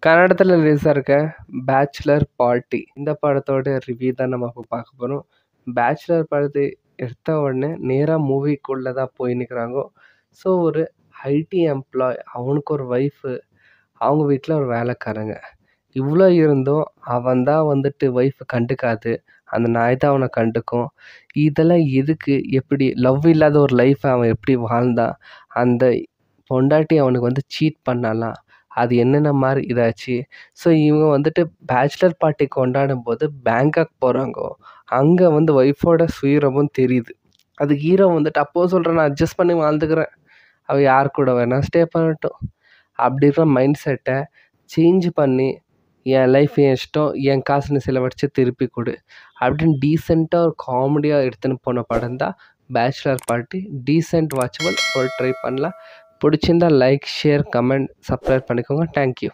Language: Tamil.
கன்னடத்தில் ரிலீஸாக இருக்க பேச்சுலர் பார்ட்டி இந்த படத்தோட ரிவ்யூ தான் நம்ம இப்போ பார்க்க போகிறோம். பேச்சுலர் படத்தை எடுத்த உடனே நேராக மூவிக்குள்ளே தான் போய் நிற்கிறாங்க. ஸோ ஒரு ஐடி எம்ப்ளாய், அவனுக்கு ஒரு ஒய்ஃபு, அவங்க வீட்டில் ஒரு வேலைக்காரங்க. இவ்வளோ இருந்தும் அவன் தான் வந்துட்டு ஒய்ஃபை கண்டுக்காது, அந்த நாய் தான் அவனை கண்டுக்கும். இதெல்லாம் எதுக்கு? எப்படி லவ் இல்லாத ஒரு லைஃப்பை அவன் எப்படி வாழ்ந்தான்? அந்த பொண்டாட்டி அவனுக்கு வந்து சீட் பண்ணலாம், அது என்னென்ன மாதிரி இதாச்சு. ஸோ இவங்க வந்துட்டு பேச்சுலர் பார்ட்டி கொண்டாடும் போது பேங்காக் போகிறாங்க. அங்கே வந்து ஒய்ஃபோட சுயரமும் தெரியுது. அது ஹீரோ வந்துட்டு அப்போது சொல்கிறேன், நான் அட்ஜஸ்ட் பண்ணி வாழ்ந்துக்கிறேன், அவள் யார் கூட வேணால் ஸ்டே பண்ணட்டும் அப்படின்ற மைண்ட் செட்டை சேஞ்ச் பண்ணி, என் லைஃப் என் இஷ்டம், என் காசு நீ செலவழிச்சு திருப்பி கொடு அப்படின்னு டீசெண்டாக ஒரு காமெடியாக எடுத்துன்னு போன படம் தான் பேச்சுலர் பார்ட்டி. டீசெண்ட் வாட்சபிள், ஒரு ட்ரை பண்ணலாம். பிடிச்சிருந்தா லைக், ஷேர், கமெண்ட், சப்ஸ்கிரைப் பண்ணிக்கோங்க. தேங்க்யூ.